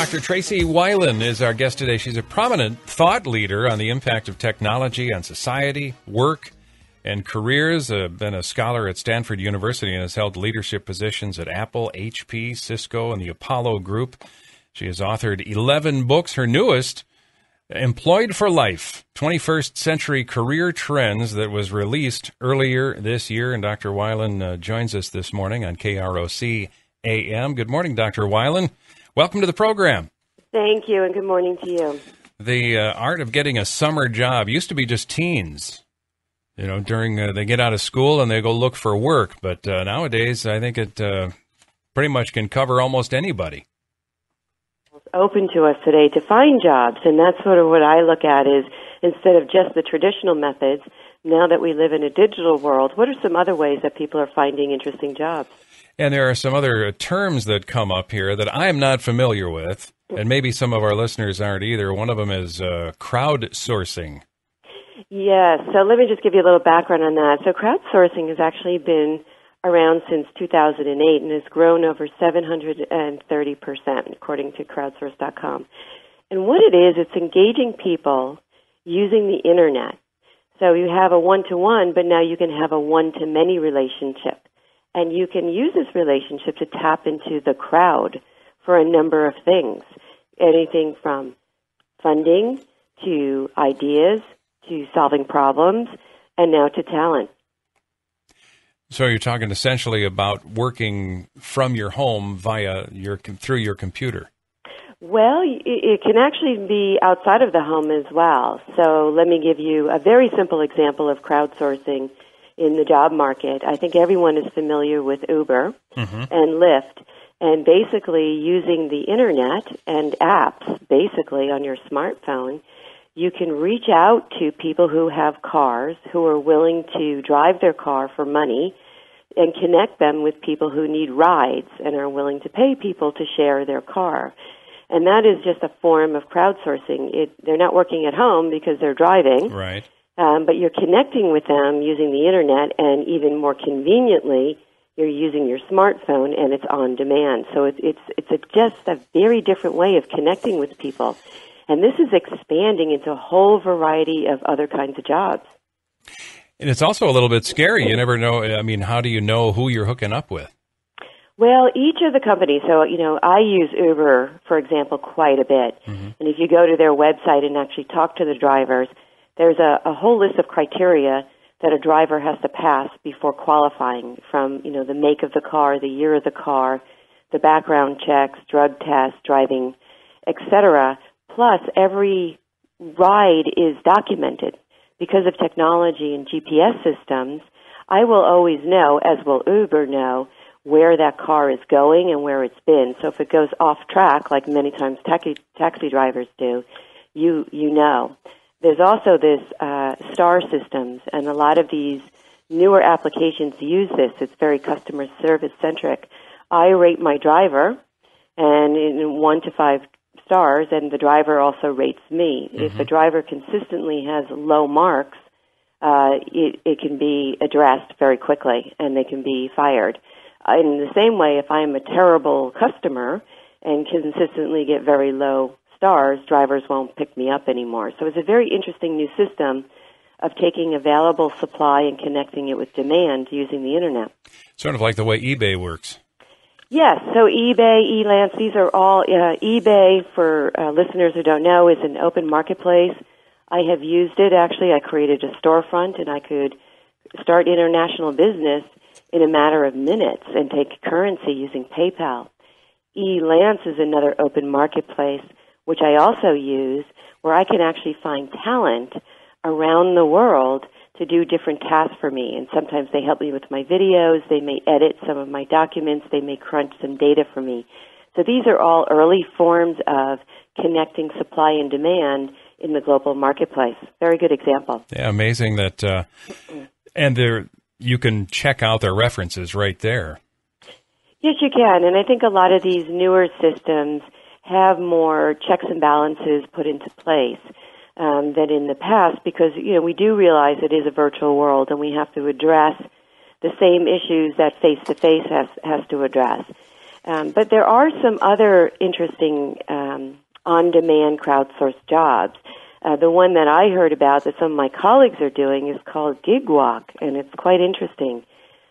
Dr. Tracey Wilen is our guest today. She's a prominent thought leader on the impact of technology on society, work, and careers. Been a scholar at Stanford University and has held leadership positions at Apple, HP, Cisco, and the Apollo Group. She has authored 11 books. Her newest, Employed for Life, 21st Century Career Trends, that was released earlier this year. And Dr. Wilen joins us this morning on KROC AM. Good morning, Dr. Wilen. Welcome to the program. Thank you, and good morning to you. The art of getting a summer job used to be just teens. You know, during they get out of school and they go look for work. But nowadays, I think it pretty much can cover almost anybody. It's open to us today to find jobs, and that's sort of what I look at is instead of just the traditional methods, now that we live in a digital world, what are some other ways that people are finding interesting jobs? And there are some other terms that come up here that I am not familiar with, and maybe some of our listeners aren't either. One of them is crowdsourcing. Yes, so let me just give you a little background on that. So crowdsourcing has actually been around since 2008 and has grown over 730%, according to Crowdsourced.com. And what it is, it's engaging people using the Internet. So you have a one-to-one, but now you can have a one-to-many relationship. And you can use this relationship to tap into the crowd for a number of things, anything from funding to ideas to solving problems and now to talent. So you're talking essentially about working from your home through your computer. Well, it can actually be outside of the home as well. So let me give you a very simple example of crowdsourcing in the job market. I think everyone is familiar with Uber and Lyft, and basically using the Internet and apps, basically on your smartphone, you can reach out to people who have cars, who are willing to drive their car for money, and connect them with people who need rides and are willing to pay people to share their car. And that is just a form of crowdsourcing. They're not working at home because they're driving. Right. But you're connecting with them using the Internet, and even more conveniently, you're using your smartphone, and it's on demand. So it's just a very different way of connecting with people. And this is expanding into a whole variety of other kinds of jobs. And it's also a little bit scary. You never know. I mean, how do you know who you're hooking up with? Well, each of the companies, so, I use Uber, for example, quite a bit. And if you go to their website and actually talk to the drivers, there's a whole list of criteria that a driver has to pass before qualifying, from, the make of the car, the year of the car, the background checks, drug tests, driving, etc. Plus, every ride is documented. Because of technology and GPS systems, I will always know, as will Uber know, where that car is going and where it's been. So if it goes off track, like many times taxi drivers do, you know. There's also this star systems, and a lot of these newer applications use this. It's very customer service centric. I rate my driver, and in 1 to 5 stars, and the driver also rates me. If the driver consistently has low marks, it can be addressed very quickly, and they can be fired. In the same way, if I'm a terrible customer and consistently get very low stars, drivers won't pick me up anymore. So it's a very interesting new system of taking available supply and connecting it with demand using the Internet. Sort of like the way eBay works. Yes, so eBay, Elance, these are all, eBay, for listeners who don't know, is an open marketplace. I have used it, actually. I created a storefront, and I could start international business in a matter of minutes and take currency using PayPal. Elance is another open marketplace, which I also use, where I can actually find talent around the world to do different tasks for me. And sometimes they help me with my videos. They may edit some of my documents. They may crunch some data for me. So these are all early forms of connecting supply and demand in the global marketplace. Very good example. Yeah, amazing that, and you can check out their references right there. Yes, you can. And I think a lot of these newer systems have more checks and balances put into place than in the past, because we do realize it is a virtual world, and we have to address the same issues that face-to-face has to address. But there are some other interesting on-demand crowdsourced jobs. The one that I heard about that some of my colleagues are doing is called gig walk, and it's quite interesting.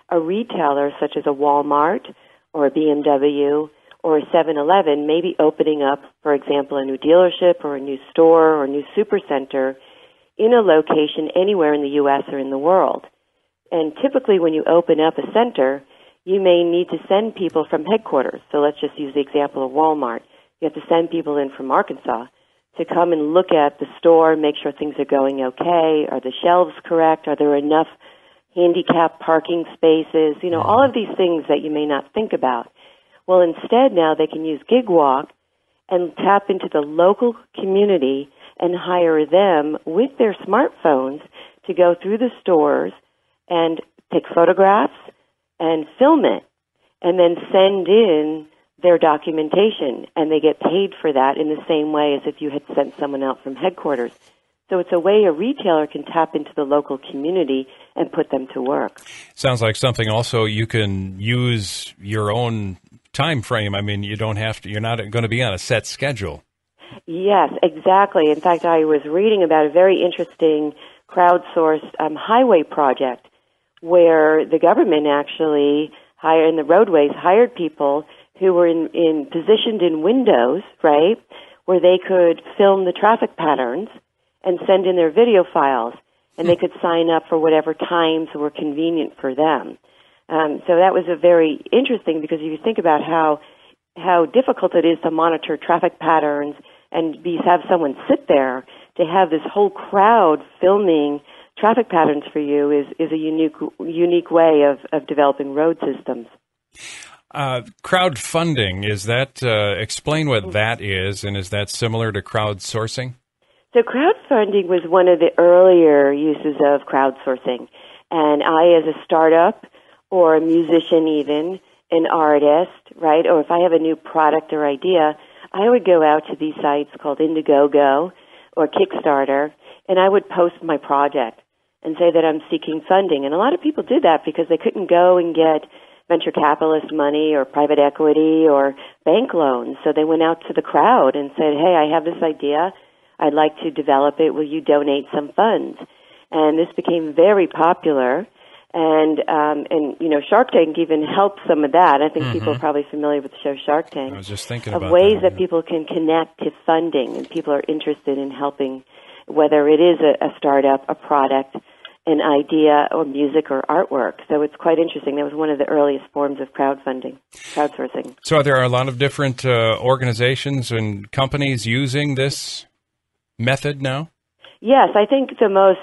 A retailer such as a Walmart or a BMW or a 7-Eleven may be opening up, for example, a new dealership or a new store or a new supercenter in a location anywhere in the U.S. or in the world. And typically when you open up a center, you may need to send people from headquarters. So let's just use the example of Walmart. You have to send people in from Arkansas to come and look at the store, make sure things are going okay. Are the shelves correct? Are there enough handicap parking spaces? You know, all of these things that you may not think about. Well, instead now they can use gig walk and tap into the local community and hire them with their smartphones to go through the stores and take photographs and film it and then send in their documentation, and they get paid for that in the same way as if you had sent someone out from headquarters. So it's a way a retailer can tap into the local community and put them to work. Sounds like something also you can use your own time frame. I mean, you don't have to, you're not going to be on a set schedule. Yes, exactly. In fact, I was reading about a very interesting crowdsourced highway project where the government actually in the roadways hired people who were positioned in windows, right, where they could film the traffic patterns and send in their video files, and they could sign up for whatever times were convenient for them. So that was a very interesting, because if you think about how difficult it is to monitor traffic patterns and have someone sit there, to have this whole crowd filming traffic patterns for you is a unique way of developing road systems. Crowdfunding, is that, explain what that is, and is that similar to crowdsourcing? So crowdfunding was one of the earlier uses of crowdsourcing. And I, as a startup or a musician even, an artist, right, or if I have a new product or idea, I would go out to these sites called Indiegogo or Kickstarter, and I would post my project and say that I'm seeking funding. And a lot of people did that because they couldn't go and get venture capitalist money or private equity or bank loans. So they went out to the crowd and said, hey, I have this idea. I'd like to develop it. Will you donate some funds? And this became very popular. And you know, Shark Tank even helped some of that. I think people are probably familiar with the show Shark Tank. I was just thinking of about ways that people can connect to funding, and people are interested in helping, whether it is a startup, a product, an idea, or music or artwork. So it's quite interesting. That was one of the earliest forms of crowdfunding, crowdsourcing. So there are a lot of different organizations and companies using this method now? Yes, I think the most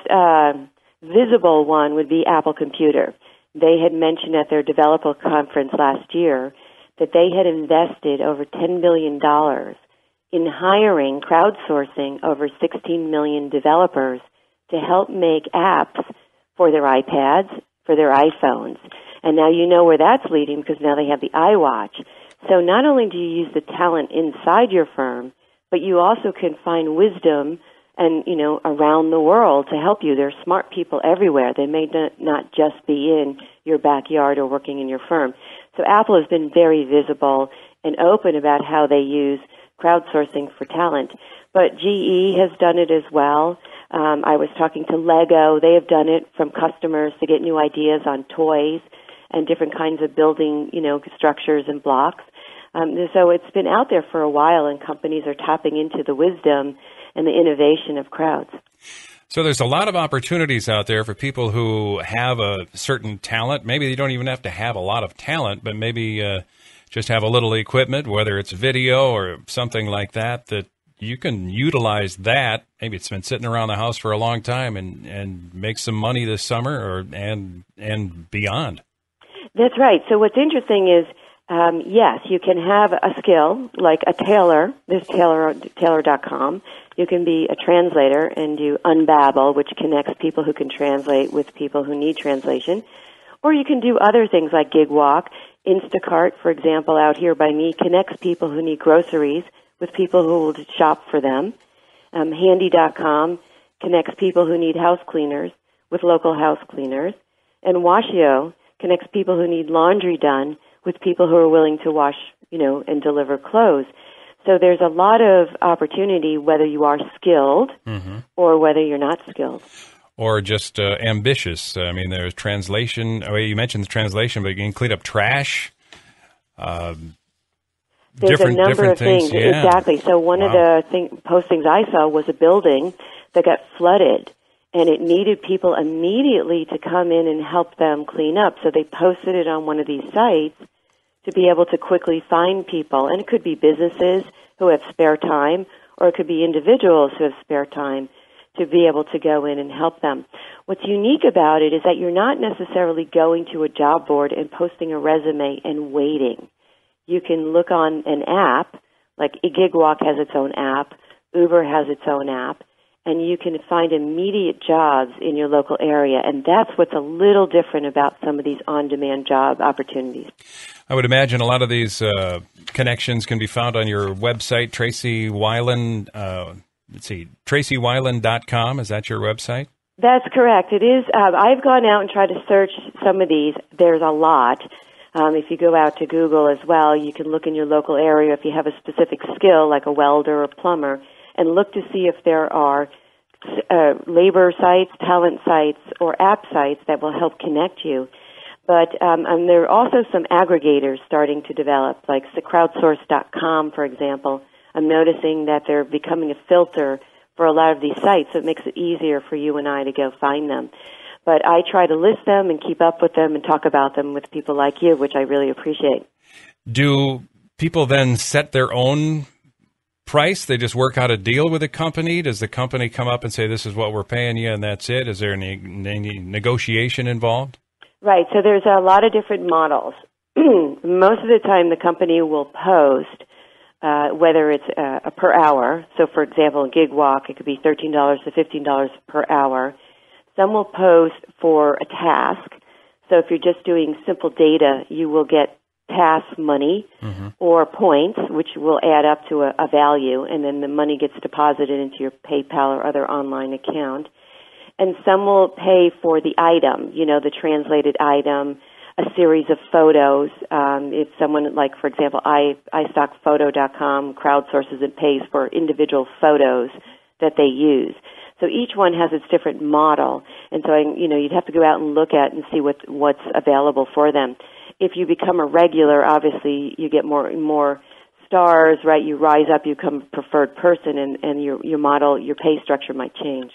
visible one would be Apple Computer. They had mentioned at their developer conference last year that they had invested over $10 billion in hiring, crowdsourcing over 16 million developers to help make apps for their iPads, for their iPhones. And now you know where that's leading, because now they have the iWatch. So not only do you use the talent inside your firm, but you also can find wisdom and, you know, around the world to help you. There are smart people everywhere. They may not just be in your backyard or working in your firm. So Apple has been very visible and open about how they use crowdsourcing for talent. But GE has done it as well. I was talking to Lego. They have done it from customers to get new ideas on toys and different kinds of building, you know, structures and blocks. So it's been out there for a while, and companies are tapping into the wisdom and the innovation of crowds. So there's a lot of opportunities out there for people who have a certain talent. Maybe you don't even have to have a lot of talent, but maybe just have a little equipment, whether it's video or something like that, that you can utilize that. Maybe it's been sitting around the house for a long time and make some money this summer and beyond. That's right. So what's interesting is, yes, you can have a skill like a tailor. There's tailor.com. You can be a translator and do Unbabble, which connects people who can translate with people who need translation. Or you can do other things like Gig Walk. Instacart, for example, out here by me, connects people who need groceries with people who will shop for them. Handy.com connects people who need house cleaners with local house cleaners. And Washio connects people who need laundry done with people who are willing to wash and deliver clothes. So there's a lot of opportunity whether you are skilled or whether you're not skilled. Or just ambitious. I mean, there's translation. Oh, you mentioned the translation, but you can clean up trash. There's a number of things. Yeah. Exactly. So one of the postings I saw was a building that got flooded, and it needed people immediately to come in and help them clean up. So they posted it on one of these sites to be able to quickly find people. And it could be businesses who have spare time, or it could be individuals who have spare time to be able to go in and help them. What's unique about it is that you're not necessarily going to a job board and posting a resume and waiting. You can look on an app, like GigWalk has its own app, Uber has its own app, and you can find immediate jobs in your local area, and that's what's a little different about some of these on-demand job opportunities. I would imagine a lot of these connections can be found on your website, Tracey Wilen. TraceyWilen.com. Is that your website? That's correct. It is. I've gone out and tried to search some of these. There's a lot. If you go out to Google as well, you can look in your local area if you have a specific skill, like a welder or plumber, and look to see if there are labor sites, talent sites, or app sites that will help connect you. But and there are also some aggregators starting to develop, like the Crowdsourced.com, for example. I'm noticing that they're becoming a filter for a lot of these sites, so it makes it easier for you and I to go find them. But I try to list them and keep up with them and talk about them with people like you, which I really appreciate. Do people then set their own price? They just work out a deal with a company? Does the company come up and say, this is what we're paying you and that's it? Is there any negotiation involved? Right. So there's a lot of different models. Most of the time the company will post whether it's a per hour. So, for example, in GigWalk, it could be $13 to $15 per hour. Some will post for a task. So if you're just doing simple data, you will get task money or points, which will add up to a value, and then the money gets deposited into your PayPal or other online account. And some will pay for the item, the translated item, a series of photos. If someone, like, for example, iStockPhoto.com crowdsources and pays for individual photos that they use. So each one has its different model. And so, you'd have to go out and look at and see what's available for them. If you become a regular, obviously you get more stars, right? You rise up, you become a preferred person, and your model, your pay structure might change.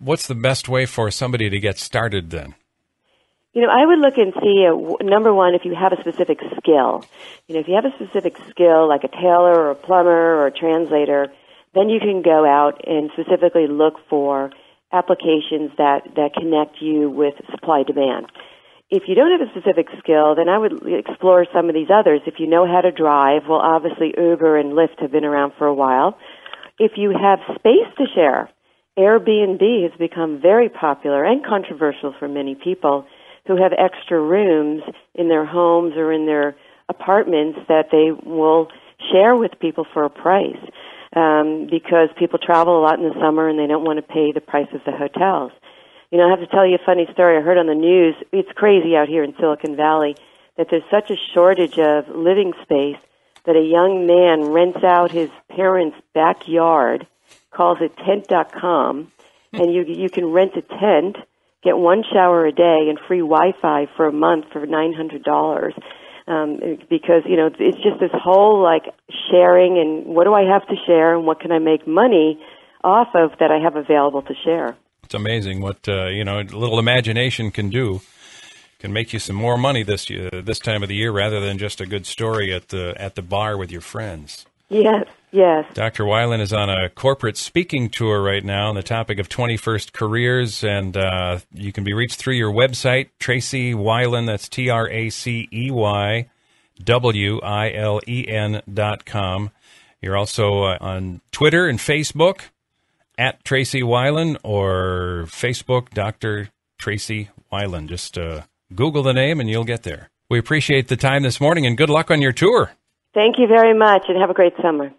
What's the best way for somebody to get started then? I would look and see, number one, if you have a specific skill. If you have a specific skill, like a tailor or a plumber or a translator, then you can go out and specifically look for applications that connect you with supply-demand. If you don't have a specific skill, then I would explore some of these others. If you know how to drive, well, obviously Uber and Lyft have been around for a while. If you have space to share, Airbnb has become very popular and controversial for many people who have extra rooms in their homes or in their apartments that they will share with people for a price, because people travel a lot in the summer and they don't want to pay the price of the hotels. I have to tell you a funny story I heard on the news. It's crazy out here in Silicon Valley that there's such a shortage of living space that a young man rents out his parents' backyard, calls it tent.com, and you can rent a tent, get one shower a day and free Wi-Fi for a month for $900. Because, it's just this whole, sharing and what do I have to share and what can I make money off of that I have available to share. It's amazing what, a little imagination can do. Can make you some more money this time of the year rather than just a good story at the bar with your friends. Yes. Dr. Wilen is on a corporate speaking tour right now on the topic of 21st careers, and you can be reached through your website, Tracey Wilen, that's TraceyWilen.com. You're also on Twitter and Facebook, at Tracey Wilen, or Facebook, Dr. Tracey Wilen. Just Google the name and you'll get there. We appreciate the time this morning, and good luck on your tour. Thank you very much, and have a great summer.